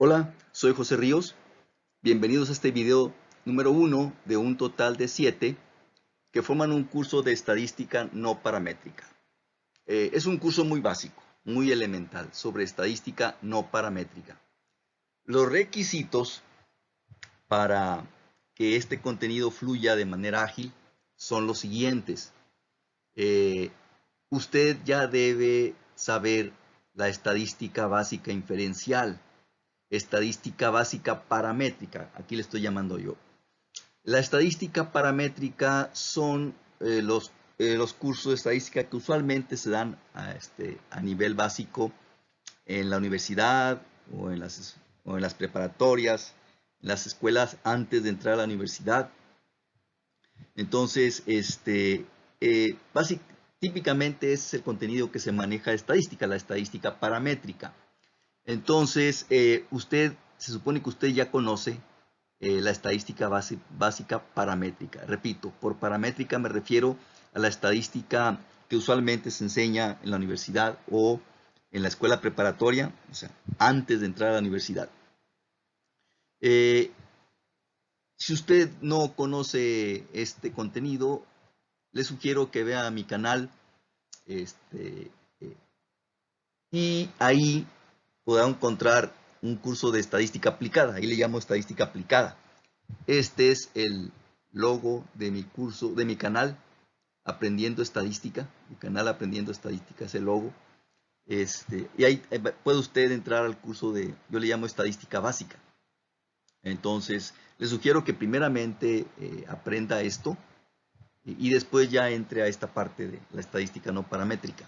Hola, soy José Ríos. Bienvenidos a este video número 1 de un total de 7 que forman un curso de estadística no paramétrica. Es un curso muy básico, muy elemental, sobre estadística no paramétrica. Los requisitos para que este contenido fluya de manera ágil son los siguientes. Usted ya debe saber la estadística básica inferencial, estadística básica paramétrica, aquí le estoy llamando yo. La estadística paramétrica son los cursos de estadística que usualmente se dan a nivel básico en la universidad o en las preparatorias, en las escuelas antes de entrar a la universidad. Entonces, típicamente ese es el contenido que se maneja de estadística, la estadística paramétrica. Entonces, se supone que usted ya conoce la estadística básica paramétrica. Repito, por paramétrica me refiero a la estadística que usualmente se enseña en la universidad o en la escuela preparatoria, o sea, antes de entrar a la universidad. Si usted no conoce este contenido, le sugiero que vea mi canal y ahí podrá encontrar un curso de estadística aplicada. Ahí le llamo estadística aplicada. Este es el logo de mi curso, de mi canal Aprendiendo Estadística. Mi canal Aprendiendo Estadística es el logo. Y ahí puede usted entrar al curso de, yo le llamo estadística básica. Entonces, le sugiero que primeramente aprenda esto y después ya entre a esta parte de la estadística no paramétrica.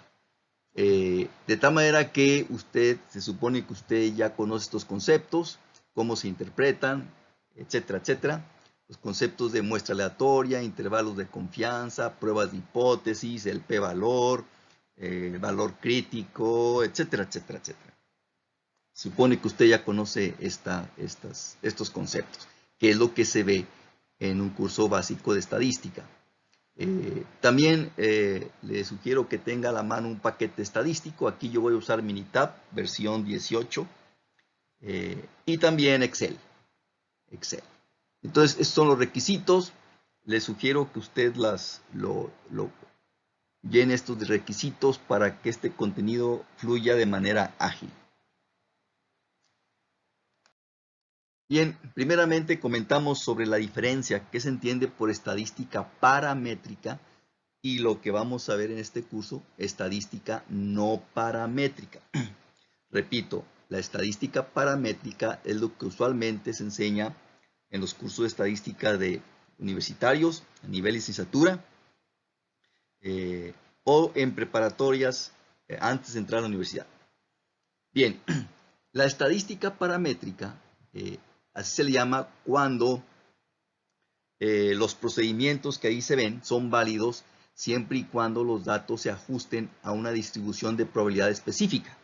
De tal manera que se supone que usted ya conoce estos conceptos, cómo se interpretan, etcétera, etcétera. Los conceptos de muestra aleatoria, intervalos de confianza, pruebas de hipótesis, el p-valor, valor crítico, etcétera, etcétera, etcétera. Se supone que usted ya conoce estos conceptos, que es lo que se ve en un curso básico de estadística. También le sugiero que tenga a la mano un paquete estadístico. Aquí yo voy a usar Minitab versión 18 y también Excel. Entonces, estos son los requisitos. Le sugiero que usted llene estos requisitos para que este contenido fluya de manera ágil. Bien, primeramente comentamos sobre la diferencia que se entiende por estadística paramétrica y lo que vamos a ver en este curso, estadística no paramétrica. Repito, la estadística paramétrica es lo que usualmente se enseña en los cursos de estadística de universitarios a nivel licenciatura o en preparatorias antes de entrar a la universidad. Bien, la estadística paramétrica, así se le llama cuando los procedimientos que ahí se ven son válidos siempre y cuando los datos se ajusten a una distribución de probabilidad específica.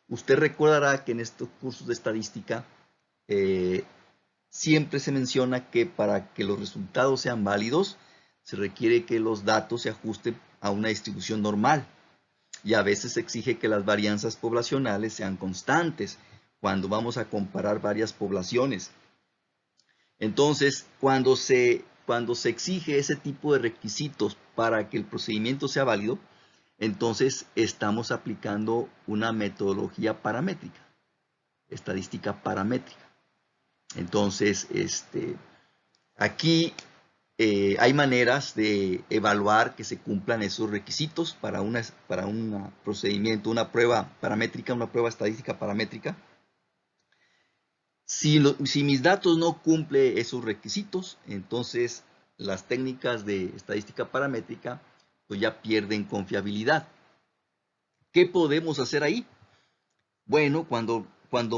Usted recordará que en estos cursos de estadística siempre se menciona que para que los resultados sean válidos se requiere que los datos se ajusten a una distribución normal y a veces se exige que las varianzas poblacionales sean constantes cuando vamos a comparar varias poblaciones. Entonces, cuando se exige ese tipo de requisitos para que el procedimiento sea válido, entonces estamos aplicando una metodología paramétrica, estadística paramétrica. Entonces, aquí hay maneras de evaluar que se cumplan esos requisitos para un procedimiento, una prueba paramétrica, una prueba estadística paramétrica. Si mis datos no cumplen esos requisitos, entonces las técnicas de estadística paramétrica pues ya pierden confiabilidad. ¿Qué podemos hacer ahí? Bueno, cuando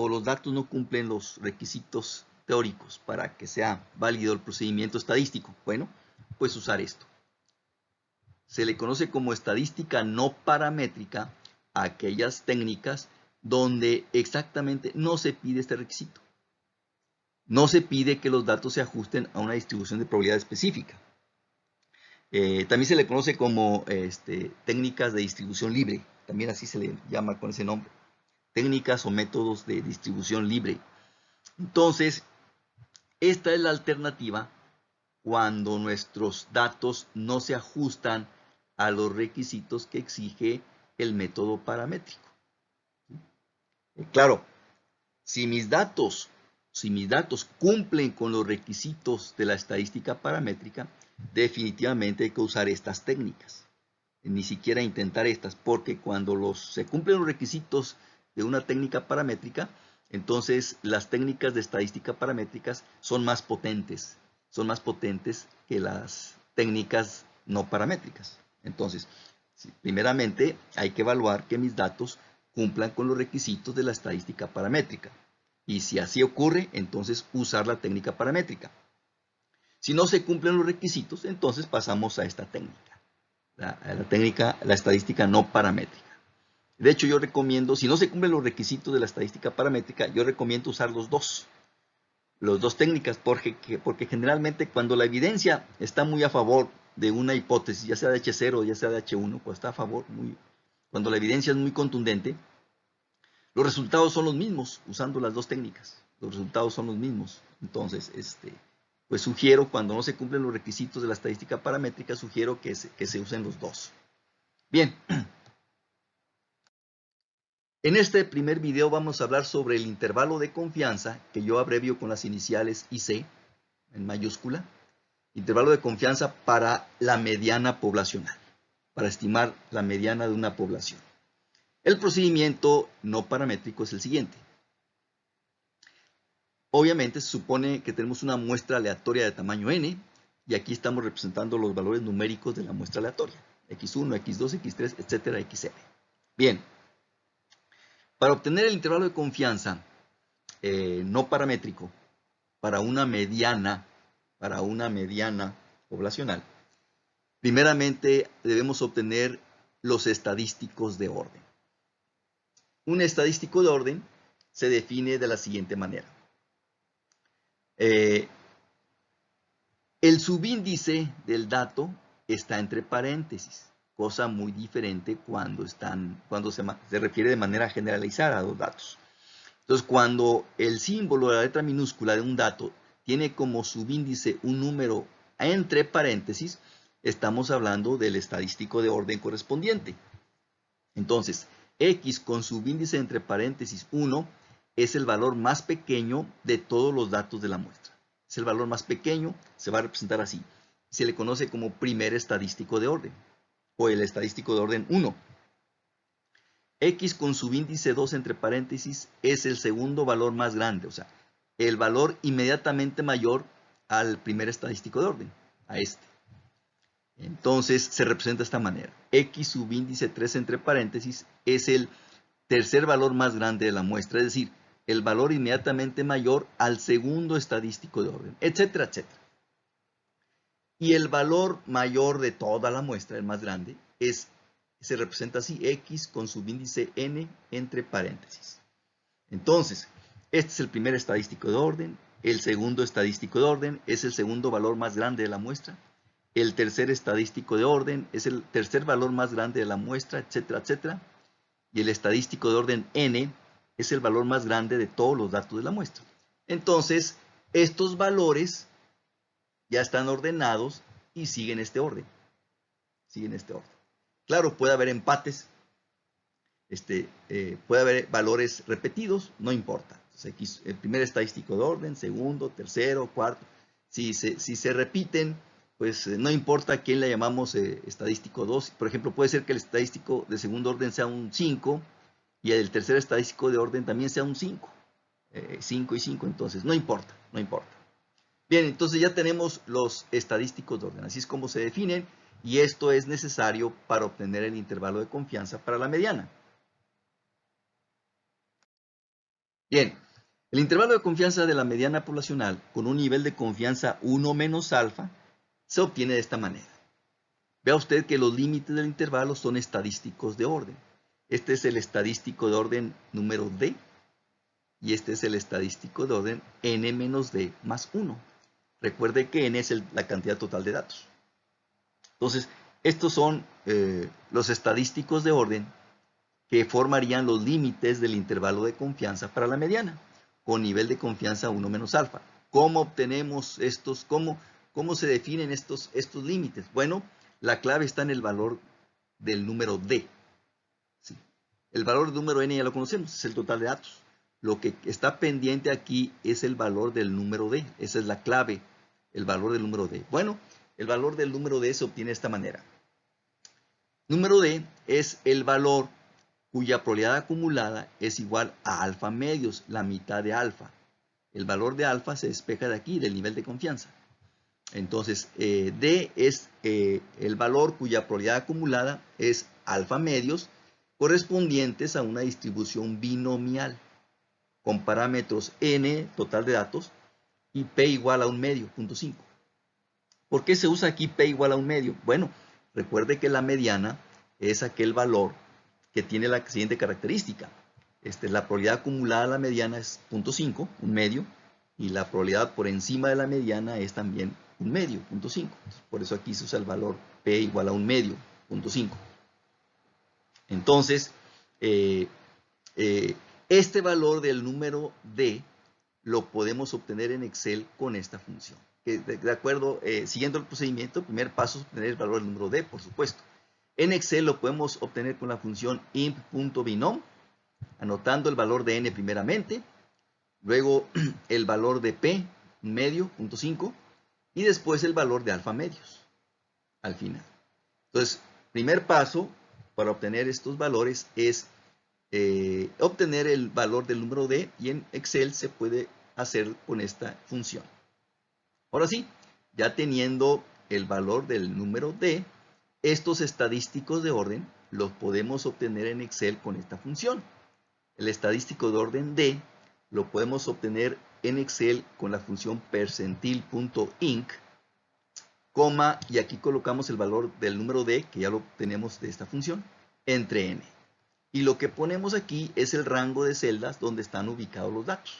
los datos no cumplen los requisitos teóricos para que sea válido el procedimiento estadístico, bueno, pues usar esto. Se le conoce como estadística no paramétrica a aquellas técnicas donde exactamente no se pide este requisito. No se pide que los datos se ajusten a una distribución de probabilidad específica. También se le conoce como técnicas de distribución libre. También así se le llama con ese nombre. técnicas o métodos de distribución libre. Entonces, esta es la alternativa cuando nuestros datos no se ajustan a los requisitos que exige el método paramétrico. Claro, si mis datos cumplen con los requisitos de la estadística paramétrica, definitivamente hay que usar estas técnicas. Ni siquiera intentar estas, porque cuando se cumplen los requisitos de una técnica paramétrica, entonces las técnicas de estadística paramétricas son más potentes que las técnicas no paramétricas. Entonces, primeramente hay que evaluar que mis datos cumplan con los requisitos de la estadística paramétrica. Y si así ocurre, entonces usar la técnica paramétrica. Si no se cumplen los requisitos, entonces pasamos a esta técnica, la estadística no paramétrica. De hecho, yo recomiendo, si no se cumplen los requisitos de la estadística paramétrica, yo recomiendo usar las dos técnicas, porque generalmente cuando la evidencia está muy a favor de una hipótesis, ya sea de H0 o ya sea de H1, pues está a favor, cuando la evidencia es muy contundente, los resultados son los mismos usando las dos técnicas. Los resultados son los mismos. Entonces, pues sugiero, cuando no se cumplen los requisitos de la estadística paramétrica, sugiero que se usen los dos. Bien. En este primer video vamos a hablar sobre el intervalo de confianza, que yo abrevio con las iniciales IC, en mayúscula. Intervalo de confianza para la mediana poblacional, para estimar la mediana de una población. El procedimiento no paramétrico es el siguiente. Obviamente se supone que tenemos una muestra aleatoria de tamaño n, y aquí estamos representando los valores numéricos de la muestra aleatoria, x1, x2, x3, etcétera, xn. Bien, para obtener el intervalo de confianza no paramétrico para una mediana poblacional, primeramente debemos obtener los estadísticos de orden. Un estadístico de orden se define de la siguiente manera. El subíndice del dato está entre paréntesis, cosa muy diferente cuando se refiere de manera generalizada a los datos. Entonces, cuando el símbolo de la letra minúscula de un dato tiene como subíndice un número entre paréntesis, estamos hablando del estadístico de orden correspondiente. Entonces, X con subíndice entre paréntesis 1 es el valor más pequeño de todos los datos de la muestra. Es el valor más pequeño, se va a representar así. Se le conoce como primer estadístico de orden, o el estadístico de orden 1. X con subíndice 2 entre paréntesis es el segundo valor más grande, o sea, el valor inmediatamente mayor al primer estadístico de orden, a este. Entonces se representa de esta manera. X subíndice 3 entre paréntesis es el tercer valor más grande de la muestra, es decir, el valor inmediatamente mayor al segundo estadístico de orden, etcétera, etcétera. Y el valor mayor de toda la muestra, el más grande, se representa así, X con subíndice n entre paréntesis. Entonces, este es el primer estadístico de orden, el segundo estadístico de orden es el segundo valor más grande de la muestra, el tercer estadístico de orden es el tercer valor más grande de la muestra, etcétera, etcétera, y el estadístico de orden n es el valor más grande de todos los datos de la muestra. Entonces, estos valores ya están ordenados y siguen este orden. Claro, puede haber empates, puede haber valores repetidos, no importa. Entonces, el primer estadístico de orden, segundo, tercero, cuarto. Si se repiten, pues no importa a quién le llamamos estadístico 2. Por ejemplo, puede ser que el estadístico de segundo orden sea un 5 y el tercer estadístico de orden también sea un 5. 5 y 5, entonces no importa. Bien, entonces ya tenemos los estadísticos de orden. Así es como se definen y esto es necesario para obtener el intervalo de confianza para la mediana. Bien, el intervalo de confianza de la mediana poblacional con un nivel de confianza 1 menos alfa se obtiene de esta manera. Vea usted que los límites del intervalo son estadísticos de orden. Este es el estadístico de orden número D y este es el estadístico de orden n menos D más 1. Recuerde que n es la cantidad total de datos. Entonces, estos son los estadísticos de orden que formarían los límites del intervalo de confianza para la mediana, con nivel de confianza 1 menos alfa. ¿Cómo obtenemos estos? ¿Cómo se definen estos límites? Bueno, la clave está en el valor del número D. ¿Sí? El valor del número n ya lo conocemos, es el total de datos. Lo que está pendiente aquí es el valor del número D. Esa es la clave, el valor del número D. Bueno, el valor del número D se obtiene de esta manera. Número D es el valor cuya probabilidad acumulada es igual a alfa medios, la mitad de alfa. El valor de alfa se despeja de aquí, del nivel de confianza. Entonces, D es el valor cuya probabilidad acumulada es alfa medios, correspondientes a una distribución binomial, con parámetros n, total de datos, y p igual a 1 medio, 0.5. ¿Por qué se usa aquí p igual a 1 medio? Bueno, recuerde que la mediana es aquel valor que tiene la siguiente característica. La probabilidad acumulada de la mediana es 0.5, 1 medio, y la probabilidad por encima de la mediana es también 1 medio, 0.5. Por eso aquí se usa el valor p igual a 1 medio, 0.5. Entonces, este valor del número D lo podemos obtener en Excel con esta función. De acuerdo, siguiendo el procedimiento, el primer paso es obtener el valor del número D, por supuesto. En Excel lo podemos obtener con la función imp.binom, anotando el valor de n primeramente, luego el valor de p, medio, 0.5, y después el valor de alfa medios, al final. Entonces, primer paso para obtener estos valores es obtener el valor del número D, y en Excel se puede hacer con esta función. Ahora sí, ya teniendo el valor del número D, estos estadísticos de orden los podemos obtener en Excel con esta función. El estadístico de orden D lo podemos obtener en Excel con la función percentil.inc, coma, y aquí colocamos el valor del número D, que ya lo tenemos de esta función, entre n. Y lo que ponemos aquí es el rango de celdas donde están ubicados los datos.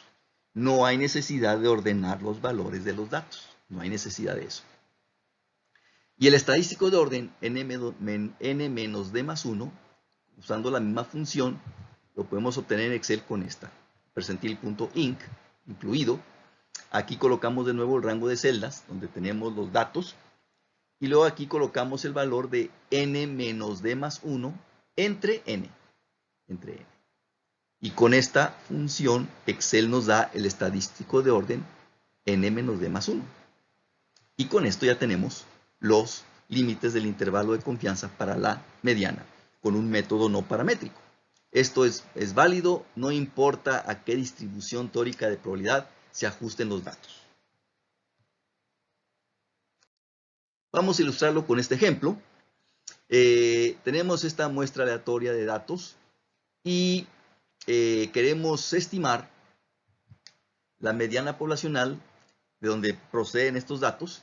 No hay necesidad de ordenar los valores de los datos. No hay necesidad de eso. Y el estadístico de orden n menos d más 1, usando la misma función, lo podemos obtener en Excel con esta, percentil.inc, incluido. Aquí colocamos de nuevo el rango de celdas, donde tenemos los datos. Y luego aquí colocamos el valor de n menos d más 1 entre n. Y con esta función, Excel nos da el estadístico de orden n menos d más 1. Y con esto ya tenemos los límites del intervalo de confianza para la mediana, con un método no paramétrico. Esto es válido, no importa a qué distribución teórica de probabilidad se ajusten los datos. Vamos a ilustrarlo con este ejemplo. Tenemos esta muestra aleatoria de datos y queremos estimar la mediana poblacional de donde proceden estos datos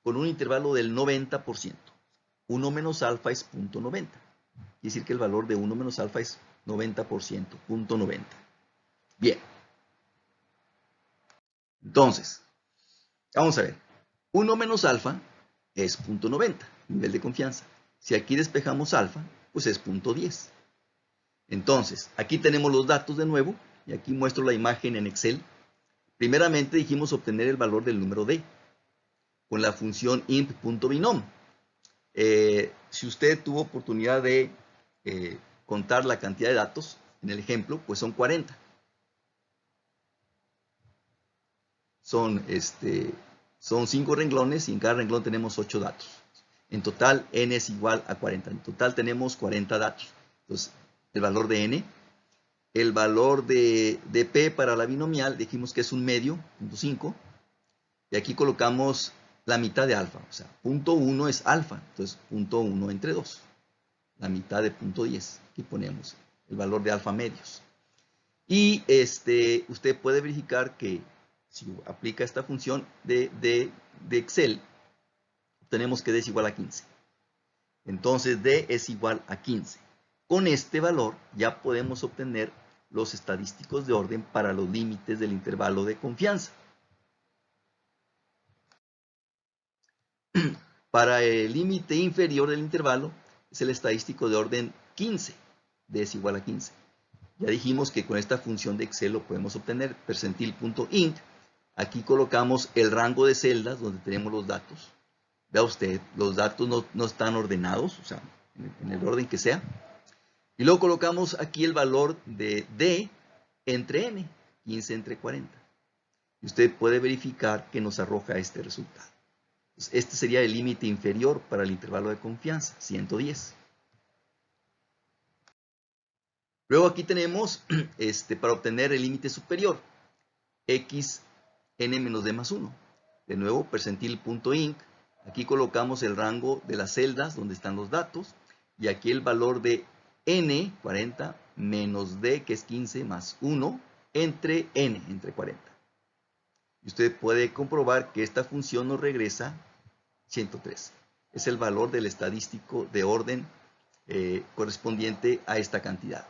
con un intervalo del 90%. 1 menos alfa es 0.90. Quiere decir que el valor de 1 menos alfa es 90%, 0.90. Bien. Entonces, vamos a ver. 1 menos alfa es 0.90, nivel de confianza. Si aquí despejamos alfa, pues es 0.10. Entonces, aquí tenemos los datos de nuevo, y aquí muestro la imagen en Excel. Primeramente dijimos obtener el valor del número D con la función imp.binom. Si usted tuvo oportunidad de contar la cantidad de datos en el ejemplo, pues son 40. Son 5 renglones y en cada renglón tenemos 8 datos. En total, n es igual a 40. En total tenemos 40 datos. Entonces, el valor de n. El valor de p para la binomial, dijimos que es 1 medio, 0.5. Y aquí colocamos la mitad de alfa. O sea, 0.1 es alfa. Entonces, 0.1 entre 2. La mitad de 0.10. Aquí ponemos el valor de alfa medios. Y usted puede verificar que si aplica esta función de Excel, obtenemos que D es igual a 15. Entonces, D es igual a 15. Con este valor ya podemos obtener los estadísticos de orden para los límites del intervalo de confianza. Para el límite inferior del intervalo es el estadístico de orden 15. D es igual a 15. Ya dijimos que con esta función de Excel lo podemos obtener, percentil.int. Aquí colocamos el rango de celdas donde tenemos los datos. Vea usted, los datos no están ordenados, o sea, en el orden que sea. Y luego colocamos aquí el valor de D entre N, 15 entre 40. Y usted puede verificar que nos arroja este resultado. Entonces, este sería el límite inferior para el intervalo de confianza, 110. Luego aquí tenemos, para obtener el límite superior, x n menos d más 1. De nuevo, percentil.inc. Aquí colocamos el rango de las celdas donde están los datos. Y aquí el valor de n, 40, menos d, que es 15, más 1, entre n, entre 40. Y usted puede comprobar que esta función nos regresa 103. Es el valor del estadístico de orden correspondiente a esta cantidad,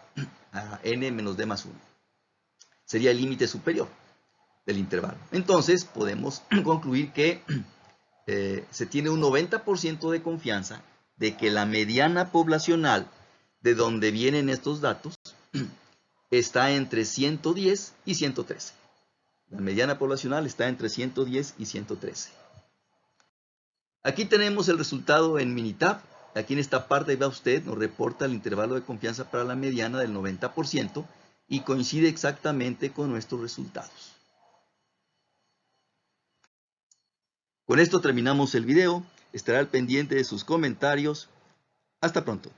a n menos d más 1. Sería el límite superior del intervalo. Entonces podemos concluir que se tiene un 90% de confianza de que la mediana poblacional de donde vienen estos datos está entre 110 y 113. La mediana poblacional está entre 110 y 113. Aquí tenemos el resultado en Minitab. Aquí en esta parte, vea usted, nos reporta el intervalo de confianza para la mediana del 90% y coincide exactamente con nuestros resultados. Con esto terminamos el video. Estaré al pendiente de sus comentarios. Hasta pronto.